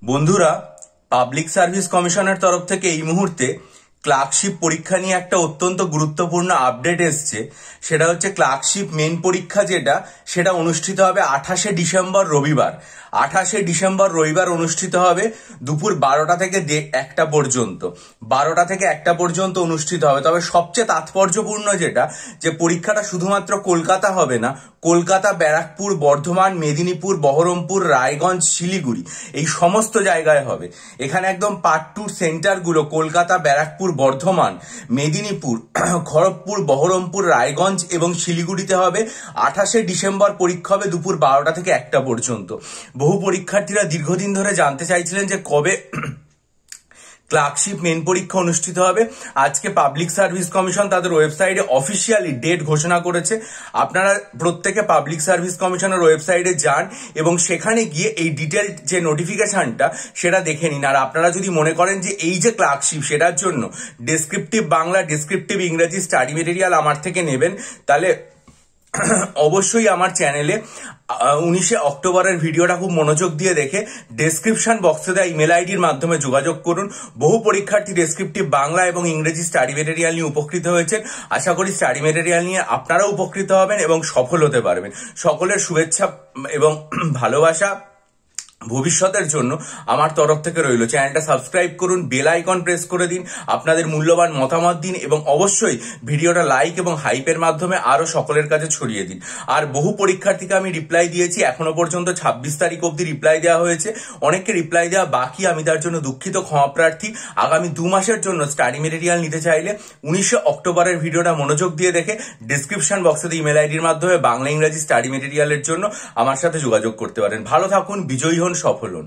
বন্ধুরা, public service কমিশনের তরফ থেকে এই মুহূর্তে ক্লার্কশিপ পরীক্ষা নিয়ে একটা অত্যন্ত গুরুত্বপূর্ণ আপডেট এসছে। সেটা হচ্ছে ক্লার্কশিপ মেন পরীক্ষা সেটা অনুষ্ঠিত হবে 28শে ডিসেম্বর রবিবার। 28শে ডিসেম্বর রবিবার অনুষ্ঠিত হবে দুপুর 12টা থেকে 1টা পর্যন্ত। 12টা থেকে 1টা পর্যন্ত অনুষ্ঠিত হবে। তবে সবচেয়ে তাৎপর্যপূর্ণ যে পরীক্ষাটা শুধুমাত্র কলকাতা হবে না, কলকাতা, ব্যারাকপুর, বর্ধমান, মেদিনীপুর, বহরমপুর, রায়গঞ্জ, শিলিগুড়ি এই সমস্ত জায়গায় হবে। এখানে একদম পার্ট টুর সেন্টারগুলো কলকাতা, ব্যারাকপুর, বর্ধমান, মেদিনীপুর, খড়গপুর, বহরমপুর, রায়গঞ্জ এবং শিলিগুড়িতে হবে। 28শে ডিসেম্বর পরীক্ষা হবে দুপুর 12টা থেকে 1টা পর্যন্ত। বহু পরীক্ষার্থীরা দীর্ঘদিন ধরে জানতে চাইছিলেন যে কবে ক্লার্কশিপ মেন পরীক্ষা অনুষ্ঠিত হবে। আজকে পাবলিক সার্ভিস কমিশন তাদের ওয়েবসাইটে অফিসিয়ালি ডেট ঘোষণা করেছে। আপনারা প্রত্যেকে পাবলিক সার্ভিস কমিশনের ওয়েবসাইটে যান এবং সেখানে গিয়ে এই ডিটেল যে নোটিফিকেশনটা সেটা দেখে নিন। আর আপনারা যদি মনে করেন যে এই যে ক্লার্কশিপ সেটার জন্য ডেসক্রিপটিভ বাংলা, ডেসক্রিপটিভ ইংরেজি স্টাডি মেটেরিয়াল আমার থেকে নেবেন, তাহলে অবশ্যই আমার চ্যানেলে 19শে অক্টোবরের ভিডিওটা খুব মনোযোগ দিয়ে দেখে ডেসক্রিপশন বক্সে দেওয়া ইমেল আইডির মাধ্যমে যোগাযোগ করুন। বহু পরীক্ষার্থী ডেসক্রিপটিভ বাংলা এবং ইংরেজি স্টাডি মেটেরিয়াল নিয়ে উপকৃত হয়েছেন। আশা করি স্টাডি মেটেরিয়াল নিয়ে আপনারাও উপকৃত হবেন এবং সফল হতে পারবেন। সকলের শুভেচ্ছা এবং ভালোবাসা ভবিষ্যতের জন্য আমার তরফ থেকে রইল। চ্যানেলটা সাবস্ক্রাইব করুন, বেল আইকন প্রেস করে দিন, আপনাদের মূল্যবান মতামত দিন এবং অবশ্যই ভিডিওটা লাইক এবং হাইপের মাধ্যমে আরো সকলের কাছে ছড়িয়ে দিন। আর বহু পরীক্ষার্থীকে আমি রিপ্লাই দিয়েছি, এখনো পর্যন্ত 26 তারিখ অবধি রিপ্লাই দেওয়া হয়েছে। অনেককে রিপ্লাই দেওয়া বাকি, আমি তার জন্য দুঃখিত, ক্ষমা প্রার্থী। আগামী 2 মাসের জন্য স্টাডি মেটেরিয়াল নিতে চাইলে 19শে অক্টোবরের ভিডিওটা মনোযোগ দিয়ে দেখে ডিসক্রিপশন বক্সে ইমেল আইডির মাধ্যমে বাংলা ইংরেজি স্টাডি মেটেরিয়ালের জন্য আমার সাথে যোগাযোগ করতে পারেন। ভালো থাকুন, বিজয়ী হন, সফল হন।